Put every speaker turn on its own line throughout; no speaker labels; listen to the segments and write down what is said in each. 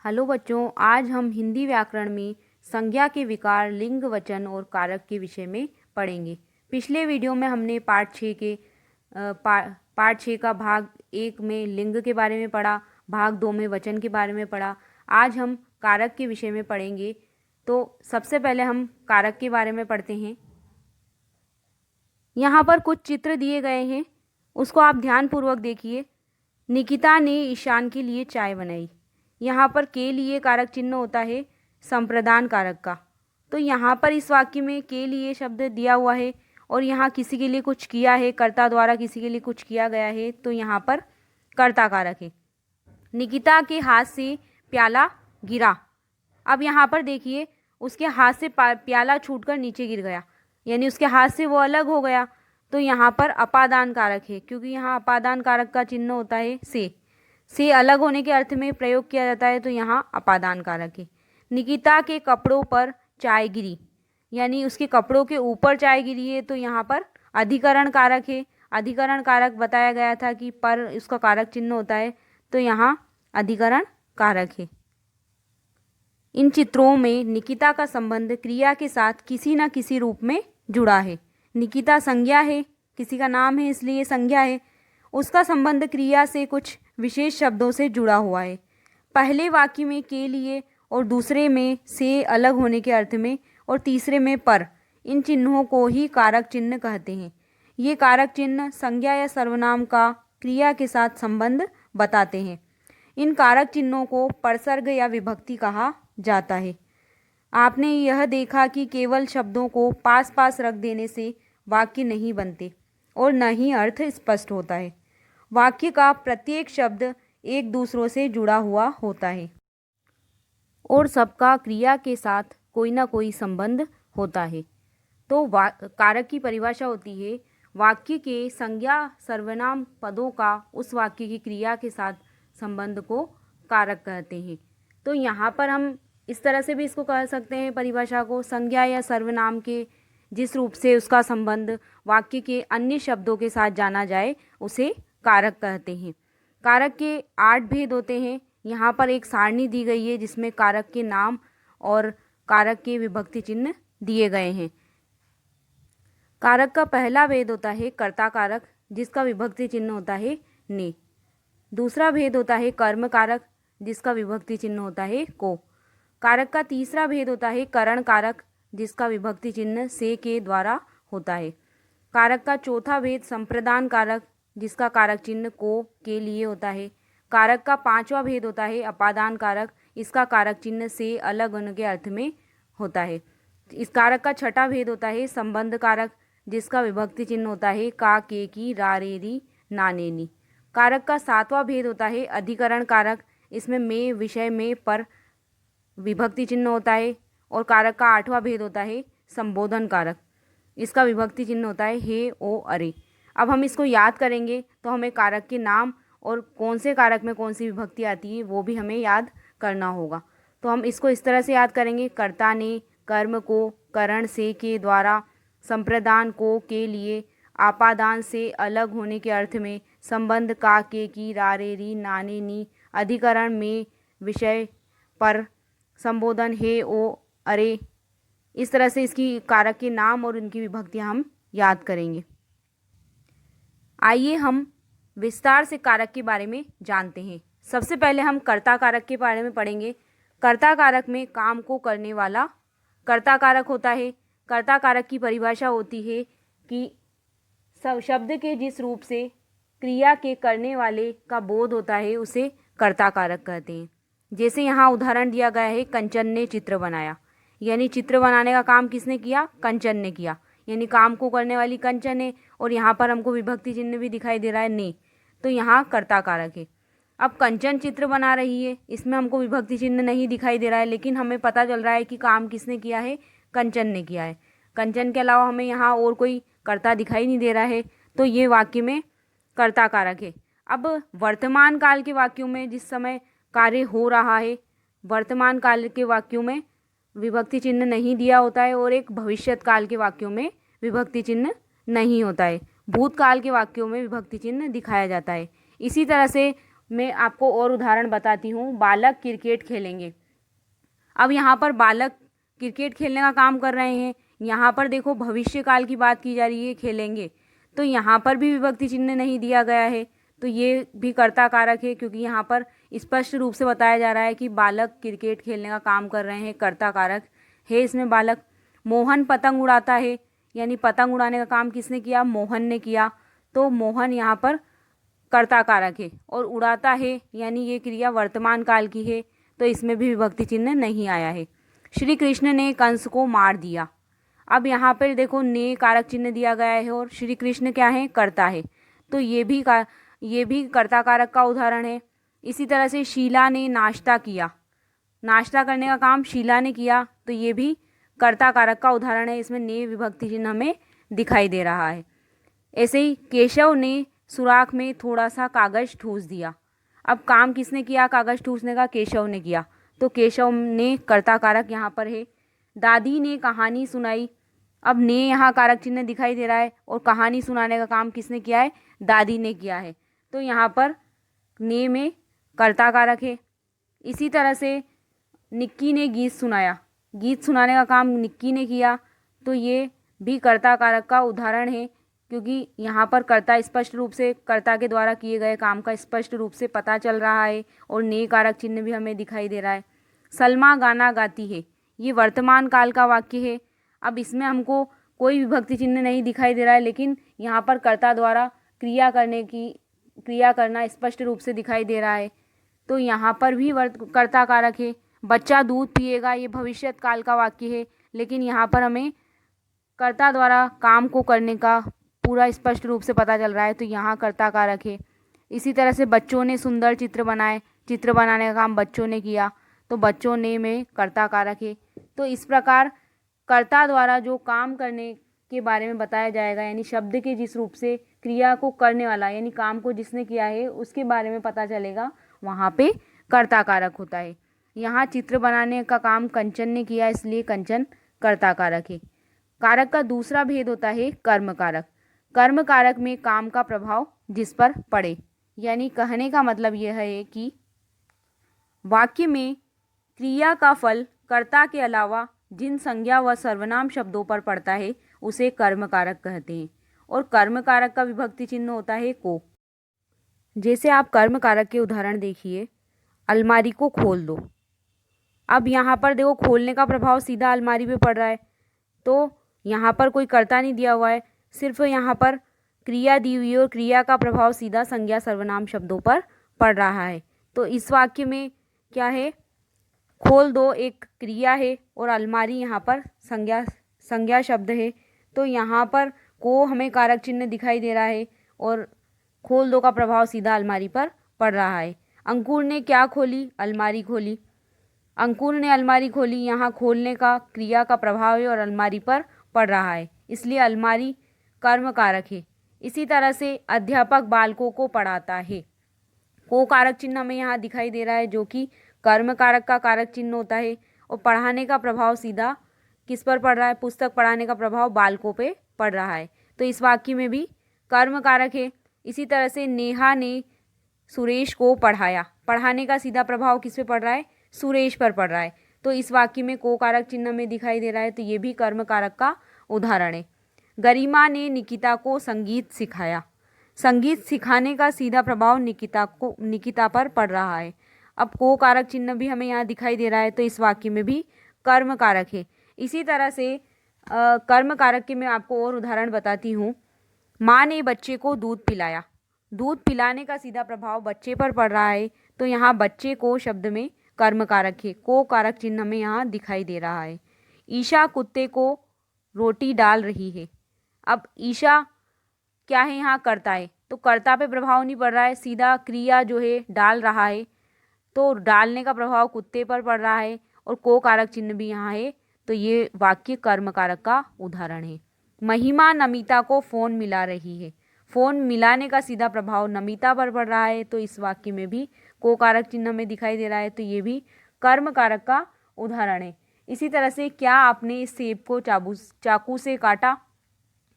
Hello बच्चों, आज हम हिंदी व्याकरण में संज्ञा के विकार, लिंग, वचन और कारक के विषय में पढ़ेंगे। पिछले वीडियो में हमने पार्ट 6 का भाग 1 में लिंग के बारे में पढ़ा, भाग 2 में वचन के बारे में पढ़ा। आज हम कारक के विषय में पढ़ेंगे। तो सबसे पहले हम कारक के बारे में पढ़ते हैं। यहाँ पर कुछ चित्र दिए गए हैं, उसको आप ध्यानपूर्वक देखिए। निकिता ने ईशान के लिए चाय बनाई। यहाँ पर के लिए कारक चिन्ह होता है संप्रदान कारक का। तो यहाँ पर इस वाक्य में के लिए शब्द दिया हुआ है और यहाँ किसी के लिए कुछ किया है, कर्ता द्वारा किसी के लिए कुछ किया गया है, तो यहाँ पर कर्ता कारक है। निकिता के हाथ से प्याला गिरा। अब यहाँ पर देखिए, उसके हाथ से प्याला छूटकर नीचे गिर गया, यानी उसके हाथ से वो अलग हो गया। तो यहाँ पर अपादान कारक है, क्योंकि यहाँ अपादान कारक का चिन्ह होता है से अलग होने के अर्थ में प्रयोग किया जाता है, तो यहाँ अपादान कारक है। निकिता के कपड़ों पर चाय गिरी, यानी उसके कपड़ों के ऊपर चाय गिरी है, तो यहाँ पर अधिकरण कारक है। अधिकरण कारक बताया गया था कि पर उसका कारक चिन्ह होता है, तो यहाँ अधिकरण कारक है। इन चित्रों में निकिता का संबंध क्रिया के साथ किसी न किसी रूप में जुड़ा है। निकिता संज्ञा है, किसी का नाम है इसलिए संज्ञा है। उसका संबंध क्रिया से कुछ विशेष शब्दों से जुड़ा हुआ है। पहले वाक्य में के लिए और दूसरे में से अलग होने के अर्थ में और तीसरे में पर, इन चिन्हों को ही कारक चिन्ह कहते हैं। ये कारक चिन्ह संज्ञा या सर्वनाम का क्रिया के साथ संबंध बताते हैं। इन कारक चिन्हों को परसर्ग या विभक्ति कहा जाता है। आपने यह देखा कि केवल शब्दों को पास पास रख देने से वाक्य नहीं बनते और न ही अर्थ स्पष्ट होता है। वाक्य का प्रत्येक शब्द एक दूसरों से जुड़ा हुआ होता है और सबका क्रिया के साथ कोई ना कोई संबंध होता है। तो कारक की परिभाषा होती है वाक्य के संज्ञा सर्वनाम पदों का उस वाक्य की क्रिया के साथ संबंध को कारक कहते हैं। तो यहाँ पर हम इस तरह से भी इसको कह सकते हैं परिभाषा को, संज्ञा या सर्वनाम के जिस रूप से उसका संबंध वाक्य के अन्य शब्दों के साथ जाना जाए उसे कारक कहते हैं। कारक के 8 भेद होते हैं। यहाँ पर एक सारणी दी गई है जिसमें कारक के नाम और कारक के विभक्ति चिन्ह दिए गए हैं। कारक का पहला भेद होता है कर्ता कारक, जिसका विभक्ति चिन्ह होता है ने। दूसरा भेद होता है कर्म कारक, जिसका विभक्ति चिन्ह होता है को। कारक का तीसरा भेद होता है करण कारक, जिसका विभक्ति चिन्ह से के द्वारा होता है। कारक का चौथा भेद संप्रदान कारक, जिसका कारक चिन्ह को के लिए होता है। कारक का 5वां भेद होता है अपादान कारक, इसका कारक चिन्ह से अलग होने के अर्थ में होता है। इस कारक का 6वां भेद होता है संबंध कारक, जिसका विभक्ति चिन्ह होता है का, के, की, रा, रे, री, ना, ने, नी। कारक का 7वां भेद होता है अधिकरण कारक, इसमें में, विषय में, पर विभक्ति चिन्ह होता है। और कारक का 8वां भेद होता है संबोधन कारक, इसका विभक्ति चिन्ह होता है हे, ओ, अरे। अब हम इसको याद करेंगे तो हमें कारक के नाम और कौन से कारक में कौन सी विभक्ति आती है वो भी हमें याद करना होगा। तो हम इसको इस तरह से याद करेंगे, कर्ता ने, कर्म को, करण से के द्वारा, संप्रदान को के लिए, आपादान से अलग होने के अर्थ में, संबंध का, के, की, रा, रे, री, ना, ने, नी, अधिकरण में, विषय पर, संबोधन हे, ओ, अरे। इस तरह से इसकी कारक के नाम और उनकी विभक्तियां हम याद करेंगे। आइए हम विस्तार से कारक के बारे में जानते हैं। सबसे पहले हम कर्ता कारक के बारे में पढ़ेंगे। कर्ता कारक में काम को करने वाला कर्ता कारक होता है। कर्ता कारक की परिभाषा होती है कि सब शब्द के जिस रूप से क्रिया के करने वाले का बोध होता है उसे कर्ता कारक कहते हैं। जैसे यहाँ उदाहरण दिया गया है, कंचन ने चित्र बनाया, यानी चित्र बनाने का काम किसने किया? कंचन ने किया, यानी काम को करने वाली कंचन है। और यहाँ पर हमको विभक्ति चिन्ह भी दिखाई दे रहा है ने, तो यहाँ कर्ता कारक है। अब कंचन चित्र बना रही है, इसमें हमको विभक्ति चिन्ह नहीं दिखाई दे रहा है, लेकिन हमें पता चल रहा है कि काम किसने किया है? कंचन ने किया है। कंचन के अलावा हमें यहाँ और कोई कर्ता दिखाई नहीं दे रहा है, तो ये वाक्य में कर्ता कारक है। अब वर्तमान काल के वाक्यों में जिस समय कार्य हो रहा है, वर्तमान काल के वाक्यों में विभक्ति चिन्ह नहीं दिया होता है और एक भविष्यत काल के वाक्यों में विभक्ति चिन्ह नहीं होता है। भूतकाल के वाक्यों में विभक्ति चिन्ह दिखाया जाता है। इसी तरह से मैं आपको और उदाहरण बताती हूँ। बालक क्रिकेट खेलेंगे। अब यहाँ पर बालक क्रिकेट खेलने का काम कर रहे हैं। यहाँ पर देखो भविष्य काल की बात की जा रही है, खेलेंगे, तो यहाँ पर भी विभक्ति चिन्ह नहीं दिया गया है, तो ये भी कर्ता कारक है, क्योंकि यहाँ पर स्पष्ट रूप से बताया जा रहा है कि बालक क्रिकेट खेलने का काम कर रहे हैं, कर्ता कारक है इसमें बालक। मोहन पतंग उड़ाता है, यानी पतंग उड़ाने का काम किसने किया? मोहन ने किया, तो मोहन यहाँ पर कर्ता कारक है। और उड़ाता है यानी ये क्रिया वर्तमान काल की है, तो इसमें भी विभक्ति चिन्ह नहीं आया है। श्री कृष्ण ने कंस को मार दिया। अब यहाँ पर देखो ने कारक चिन्ह दिया गया है और श्री कृष्ण क्या है? कर्ता है, तो ये भी कर्ता कारक का उदाहरण है। इसी तरह से शीला ने नाश्ता किया। नाश्ता करने का काम शीला ने किया, तो ये भी कर्ता कारक का उदाहरण है। इसमें ने विभक्ति चिन्ह हमें दिखाई दे रहा है। ऐसे ही केशव ने सुराख में थोड़ा सा कागज ठूस दिया। अब काम किसने किया? कागज ठूसने का केशव ने किया, तो केशव ने कर्ता कारक यहाँ पर है। दादी ने कहानी सुनाई। अब ने यहाँ कारक चिन्ह दिखाई दे रहा है और कहानी सुनाने का काम किसने किया है? दादी ने किया है, तो यहाँ पर ने में कर्ता कारक है। इसी तरह से निक्की ने गीत सुनाया। गीत सुनाने का काम निक्की ने किया, तो ये भी कर्ता कारक का उदाहरण है, क्योंकि यहाँ पर कर्ता स्पष्ट रूप से कर्ता के द्वारा किए गए काम का स्पष्ट रूप से पता चल रहा है और ने कारक चिन्ह भी हमें दिखाई दे रहा है। सलमा गाना गाती है, ये वर्तमान काल का वाक्य है। अब इसमें हमको कोई विभक्ति चिन्ह नहीं दिखाई दे रहा है, लेकिन यहाँ पर कर्ता द्वारा क्रिया करना स्पष्ट रूप से दिखाई दे रहा है, तो यहाँ पर भी कर्ता कारक है। बच्चा दूध पिएगा, ये भविष्यत काल का वाक्य है, लेकिन यहाँ पर हमें कर्ता द्वारा काम को करने का पूरा स्पष्ट रूप से पता चल रहा है, तो यहाँ कर्ता कारक है। इसी तरह से बच्चों ने सुंदर चित्र बनाए। चित्र बनाने का काम बच्चों ने किया, तो बच्चों ने में कर्ता कारक है। तो इस प्रकार कर्ता द्वारा जो काम करने के बारे में बताया जाएगा, यानी शब्द के जिस रूप से क्रिया को करने वाला यानी काम को जिसने किया है उसके बारे में पता चलेगा, वहाँ पे कर्ता कारक होता है। यहाँ चित्र बनाने का काम कंचन ने किया, इसलिए कंचन कर्ता कारक है। कारक का दूसरा भेद होता है कर्म कारक। कर्म कारक में काम का प्रभाव जिस पर पड़े, यानी कहने का मतलब यह है कि वाक्य में क्रिया का फल कर्ता के अलावा जिन संज्ञा व सर्वनाम शब्दों पर पड़ता है उसे कर्म कारक कहते हैं। और कर्म कारक का विभक्ति चिन्ह होता है को। जैसे आप कर्म कारक के उदाहरण देखिए, अलमारी को खोल दो। अब यहाँ पर देखो खोलने का प्रभाव सीधा अलमारी पे पड़ रहा है, तो यहाँ पर कोई कर्ता नहीं दिया हुआ है, सिर्फ यहाँ पर क्रिया दी हुई है और क्रिया का प्रभाव सीधा संज्ञा सर्वनाम शब्दों पर पड़ रहा है। तो इस वाक्य में क्या है? खोल दो एक क्रिया है और अलमारी यहाँ पर संज्ञा शब्द है, तो यहाँ पर को हमें कारक चिन्ह दिखाई दे रहा है और खोल दो का प्रभाव सीधा अलमारी पर पड़ रहा है। अंकुर ने क्या खोली? अलमारी खोली। अंकुर ने अलमारी खोली, यहाँ खोलने का क्रिया का प्रभाव है और अलमारी पर पड़ रहा है, इसलिए अलमारी कर्म कारक है। इसी तरह से अध्यापक बालकों को पढ़ाता है। को कारक चिन्ह हमें यहाँ दिखाई दे रहा है, जो कि कर्म कारक का कारक चिन्ह होता है और पढ़ाने का प्रभाव सीधा किस पर पड़ रहा है? पुस्तक पढ़ाने का प्रभाव बालकों पे पड़ रहा है, तो इस वाक्य में भी कर्म कारक है। इसी तरह से नेहा ने सुरेश को पढ़ाया। पढ़ाने का सीधा प्रभाव किस पे पड़ रहा है? सुरेश पर पड़ रहा है, तो इस वाक्य में को कारक चिन्ह में दिखाई दे रहा है, तो ये भी कर्म कारक का उदाहरण है। गरिमा ने निकिता को संगीत सिखाया। संगीत सिखाने का सीधा प्रभाव निकिता पर पड़ रहा है। अब को कारक चिन्ह भी हमें यहाँ दिखाई दे रहा है, तो इस वाक्य में भी कर्म कारक है। इसी तरह से कर्म कारक के मैं आपको और उदाहरण बताती हूँ। माँ ने बच्चे को दूध पिलाया। दूध पिलाने का सीधा प्रभाव बच्चे पर पड़ रहा है, तो यहाँ बच्चे को शब्द में कर्म कारक है। को कारक चिन्ह हमें यहाँ दिखाई दे रहा है। ईशा कुत्ते को रोटी डाल रही है। अब ईशा क्या है? यहाँ कर्ता है, तो कर्ता पे प्रभाव नहीं पड़ रहा है, सीधा क्रिया जो है डाल रहा है, तो डालने का प्रभाव कुत्ते पर पड़ रहा है और को कारक चिन्ह भी यहाँ है, तो ये वाक्य कर्म कारक का उदाहरण है। महिमा नमिता को फ़ोन मिला रही है। फ़ोन मिलाने का सीधा प्रभाव नमिता पर पड़ रहा है, तो इस वाक्य में भी को कारक चिन्ह में दिखाई दे रहा है, तो ये भी कर्म कारक का उदाहरण है। इसी तरह से क्या आपने इस सेब को चाकू से काटा,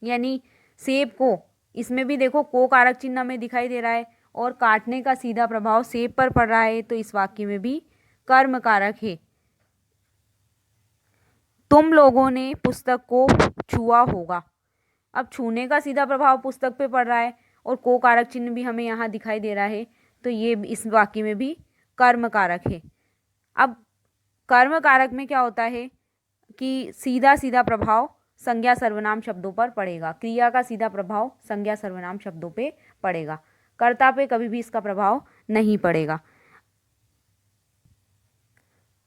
यानी सेब को, इसमें भी देखो को कारक चिन्ह में दिखाई दे रहा है और काटने का सीधा प्रभाव सेब पर पड़ रहा है, तो इस वाक्य में भी कर्म कारक है। तुम लोगों ने पुस्तक को छुआ होगा। अब छूने का सीधा प्रभाव पुस्तक पे पड़ रहा है और को कारक चिन्ह भी हमें यहाँ दिखाई दे रहा है, तो ये इस वाक्य में भी कर्म कारक है। अब कर्म कारक में क्या होता है कि सीधा सीधा प्रभाव संज्ञा सर्वनाम शब्दों पर पड़ेगा। क्रिया का सीधा प्रभाव संज्ञा सर्वनाम शब्दों पे पड़ेगा, कर्ता पे कभी भी इसका प्रभाव नहीं पड़ेगा।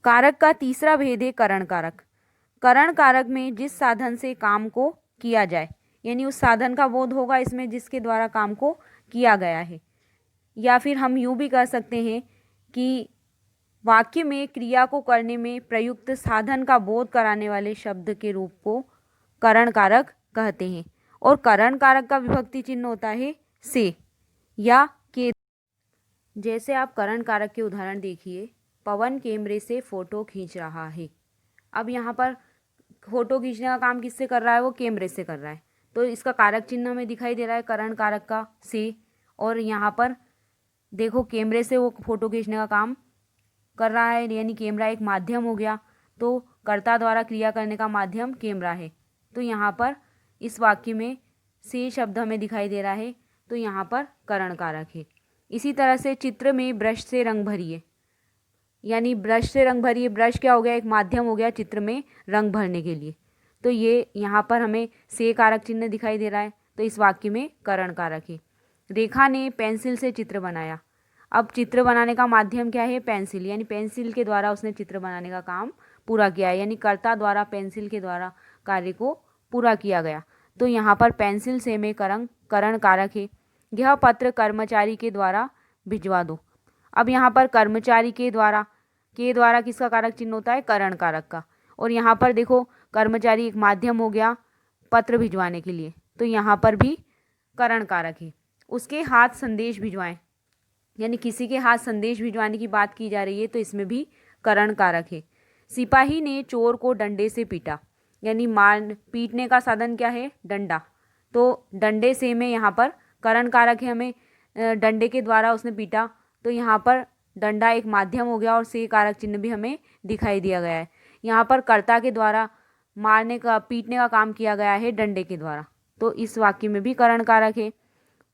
कारक का तीसरा भेद है करण कारक। करण कारक में जिस साधन से काम को किया जाए, यानी उस साधन का बोध होगा इसमें जिसके द्वारा काम को किया गया है। या फिर हम यूँ भी कह सकते हैं कि वाक्य में क्रिया को करने में प्रयुक्त साधन का बोध कराने वाले शब्द के रूप को करण कारक कहते हैं। और करण कारक का विभक्ति चिन्ह होता है से या के। जैसे आप करण कारक के उदाहरण देखिए, पवन कैमरे से फ़ोटो खींच रहा है। अब यहाँ पर फ़ोटो खींचने का काम किससे कर रहा है, वो कैमरे से कर रहा है, तो इसका कारक चिन्ह हमें दिखाई दे रहा है करण कारक का से। और यहाँ पर देखो कैमरे से वो फ़ोटो खींचने का काम कर रहा है, यानी कैमरा एक माध्यम हो गया, तो कर्ता द्वारा क्रिया करने का माध्यम कैमरा है, तो यहाँ पर इस वाक्य में से शब्द हमें दिखाई दे रहा है, तो यहाँ पर करण कारक है। इसी तरह से चित्र में ब्रश से रंग भरिए, यानी ब्रश से रंग भरिए, ब्रश क्या हो गया, एक माध्यम हो गया चित्र में रंग भरने के लिए, तो ये यहाँ पर हमें से कारक चिन्ह दिखाई दे रहा है, तो इस वाक्य में करण कारक है। रेखा ने पेंसिल से चित्र बनाया। अब चित्र बनाने का माध्यम क्या है, पेंसिल, यानी पेंसिल के द्वारा उसने चित्र बनाने का काम पूरा किया है, यानी कर्ता द्वारा पेंसिल के द्वारा कार्य को पूरा किया गया, तो यहाँ पर पेंसिल से में करण कारक है। यह पत्र कर्मचारी के द्वारा भिजवा दो। अब यहाँ पर कर्मचारी के द्वारा किसका कारक चिन्ह होता है, करण कारक का। और यहाँ पर देखो कर्मचारी एक माध्यम हो गया पत्र भिजवाने के लिए, तो यहाँ पर भी करण कारक है। उसके हाथ संदेश भिजवाएं, यानी किसी के हाथ संदेश भिजवाने की बात की जा रही है, तो इसमें भी करण कारक है। सिपाही ने चोर को डंडे से पीटा, यानी पीटने का साधन क्या है, डंडा, तो डंडे से में यहाँ पर करण कारक है, हमें डंडे के द्वारा उसने पीटा, तो यहाँ पर डंडा एक माध्यम हो गया और से कारक चिन्ह भी हमें दिखाई दिया गया है। यहाँ पर कर्ता के द्वारा पीटने का काम किया गया है डंडे के द्वारा, तो इस वाक्य में भी करण कारक है।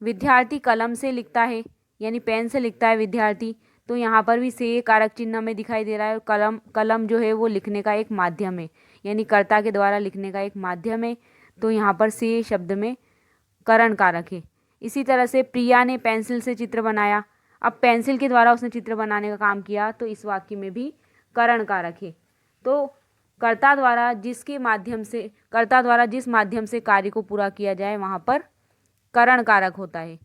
विद्यार्थी कलम से लिखता है, यानी पेन से लिखता है विद्यार्थी, तो यहाँ पर भी से कारक चिन्ह हमें दिखाई दे रहा है। कलम जो है वो लिखने का एक माध्यम है, यानी कर्ता के द्वारा लिखने का एक माध्यम है, तो यहाँ पर से शब्द में करण कारक है। इसी तरह से प्रिया ने पेंसिल से चित्र बनाया। अब पेंसिल के द्वारा उसने चित्र बनाने का काम किया, तो इस वाक्य में भी करण कारक है। तो कर्ता द्वारा जिस माध्यम से कार्य को पूरा किया जाए वहाँ पर करण कारक होता है।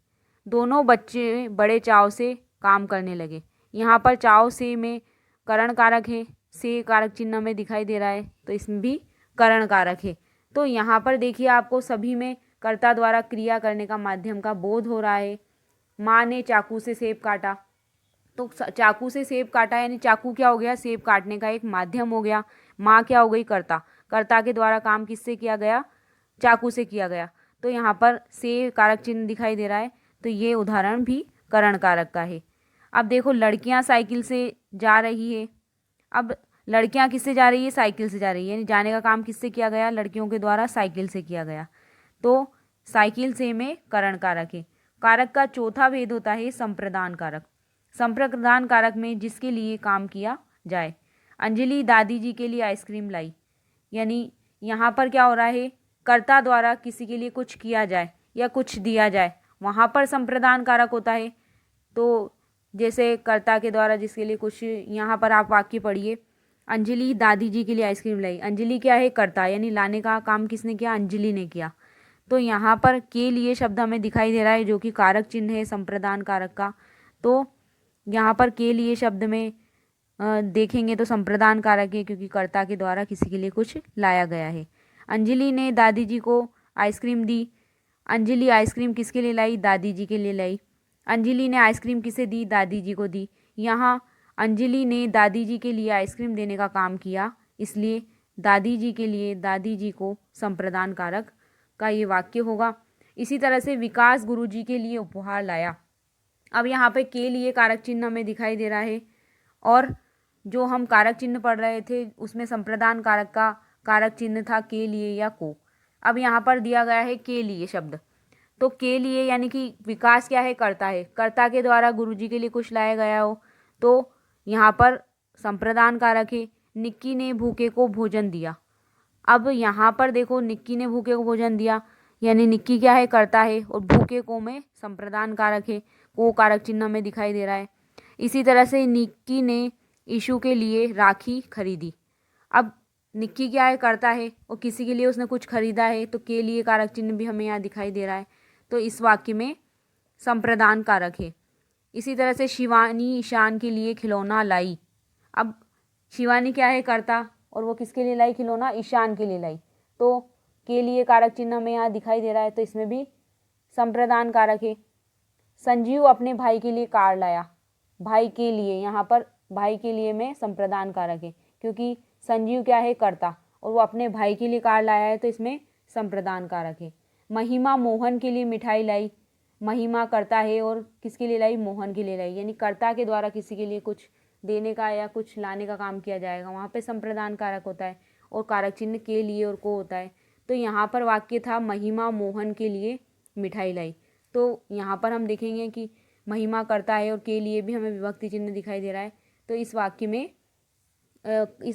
दोनों बच्चे बड़े चाव से काम करने लगे। यहाँ पर चाव से में करण कारक है, से कारक चिन्ह में दिखाई दे रहा है, तो इसमें भी करण कारक है। तो यहाँ पर देखिए आपको सभी में कर्ता द्वारा क्रिया करने का माध्यम का बोध हो रहा है। माँ ने चाकू से सेब काटा, तो चाकू से सेब काटा, यानी चाकू क्या हो गया, सेब काटने का एक माध्यम हो गया। माँ क्या हो गई, कर्ता के द्वारा काम किससे किया गया, चाकू से किया गया, तो यहाँ पर से कारक चिन्ह दिखाई दे रहा है, तो ये उदाहरण भी करण कारक का है। अब देखो लड़कियां साइकिल से जा रही है। अब लड़कियां किससे जा रही है, साइकिल से जा रही है, यानी जाने का काम किससे किया गया, लड़कियों के द्वारा साइकिल से किया गया, तो साइकिल से में करण कारक है। कारक का चौथा भेद होता है संप्रदान कारक। संप्रदान कारक में जिसके लिए काम किया जाए। अंजलि दादी जी के लिए आइसक्रीम लाई, यानी यहाँ पर क्या हो रहा है, कर्ता द्वारा किसी के लिए कुछ किया जाए या कुछ दिया जाए, वहाँ पर संप्रदान कारक होता है। तो जैसे कर्ता के द्वारा जिसके लिए कुछ, यहाँ पर आप वाक्य पढ़िए, अंजलि दादी जी के लिए आइसक्रीम लाई। अंजलि क्या है, कर्ता, यानी लाने का काम किसने किया, अंजलि ने किया, तो यहाँ पर के लिए शब्द हमें दिखाई दे रहा है जो कि कारक चिन्ह है संप्रदान कारक का। तो यहाँ पर के लिए शब्द में देखेंगे तो संप्रदान कारक है, क्योंकि कर्ता के द्वारा किसी के लिए कुछ लाया गया है। अंजलि ने दादी जी को आइसक्रीम दी। अंजलि आइसक्रीम किसके लिए लाई, दादी जी के लिए लाई। अंजलि ने आइसक्रीम किसे दी, दादी जी को दी। यहाँ अंजलि ने दादी जी के लिए आइसक्रीम देने का काम किया, इसलिए दादी जी के लिए दादी जी को संप्रदान कारक का ये वाक्य होगा। इसी तरह से विकास गुरुजी के लिए उपहार लाया। अब यहाँ पे के लिए कारक चिन्ह हमें दिखाई दे रहा है, और जो हम कारक चिन्ह पढ़ रहे थे उसमें संप्रदान कारक का कारक चिन्ह था के लिए या को। अब यहाँ पर दिया गया है के लिए शब्द, तो के लिए यानी कि विकास क्या है, कर्ता है, कर्ता के द्वारा गुरुजी के लिए कुछ लाया गया हो, तो यहाँ पर संप्रदान कारक है। निक्की ने भूखे को भोजन दिया। अब यहाँ पर देखो, निक्की ने भूखे को भोजन दिया यानी निक्की क्या है, कर्ता है, और भूखे को में संप्रदान कारक है, को कारक चिन्ह में दिखाई दे रहा है। इसी तरह से निक्की ने ईशु के लिए राखी खरीदी। अब निक्की क्या है, कर्ता है, और किसी के लिए उसने कुछ खरीदा है, तो के लिए कारक चिन्ह भी हमें यहाँ दिखाई दे रहा है, तो इस वाक्य में संप्रदान कारक है। इसी तरह से शिवानी ईशान के लिए खिलौना लाई। अब शिवानी क्या है, कर्ता, और वो किसके लिए लाई खिलौना, ईशान के लिए लाई, तो के लिए कारक चिन्ह हमें यहाँ दिखाई दे रहा है, तो इसमें भी संप्रदान कारक है। संजीव अपने भाई के लिए कार लाया। भाई के लिए, यहाँ पर भाई के लिए में संप्रदान कारक है, क्योंकि संजीव क्या है, कर्ता, और वो अपने भाई के लिए कार लाया है, तो इसमें संप्रदान कारक है। महिमा मोहन के लिए मिठाई लाई। महिमा कर्ता है, और किसके लिए लाई, मोहन के लिए लाई, यानी कर्ता के द्वारा किसी के लिए कुछ देने का या कुछ लाने का काम किया जाएगा, वहाँ पे संप्रदान कारक होता है, और कारक चिन्ह के लिए और को होता है। तो यहाँ पर वाक्य था महिमा मोहन के लिए मिठाई लाई, तो यहाँ पर हम देखेंगे कि महिमा कर्ता है और के लिए भी हमें विभक्ति चिन्ह दिखाई दे रहा है, तो इस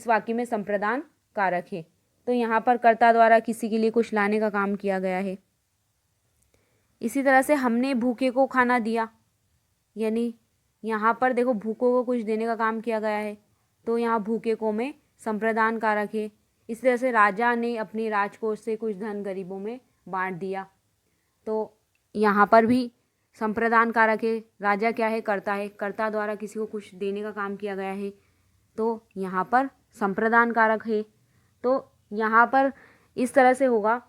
वाक्य में संप्रदान कारक है। तो यहाँ पर कर्ता द्वारा किसी के लिए कुछ लाने का काम किया गया है। इसी तरह से हमने भूखे को खाना दिया, यानी यहाँ पर देखो भूखों को कुछ देने का काम किया गया है, तो यहाँ भूखे को में संप्रदान कारक है। इस तरह से राजा ने अपने राजकोष से कुछ धन गरीबों में बांट दिया, तो यहाँ पर भी संप्रदान कारक है। राजा क्या है, कर्ता है, कर्ता द्वारा किसी को कुछ देने का काम किया गया है, तो यहाँ पर संप्रदान कारक है। तो यहाँ पर इस तरह से होगा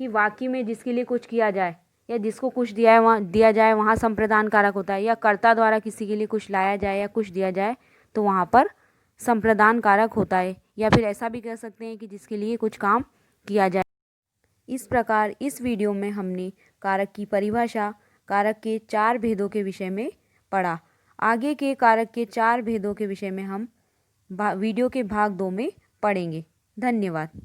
कि वाक्य में जिसके लिए कुछ किया जाए या जिसको कुछ दिया जाए वहाँ संप्रदान कारक होता है, या कर्ता द्वारा किसी के लिए कुछ लाया जाए या कुछ दिया जाए तो वहाँ पर संप्रदान कारक होता है, या फिर ऐसा भी कह सकते हैं कि जिसके लिए कुछ काम किया जाए। इस प्रकार इस वीडियो में हमने कारक की परिभाषा, कारक के 4 भेदों के विषय में पढ़ा। आगे के कारक के 4 भेदों के विषय में हम वीडियो के भाग 2 में पढ़ेंगे। धन्यवाद।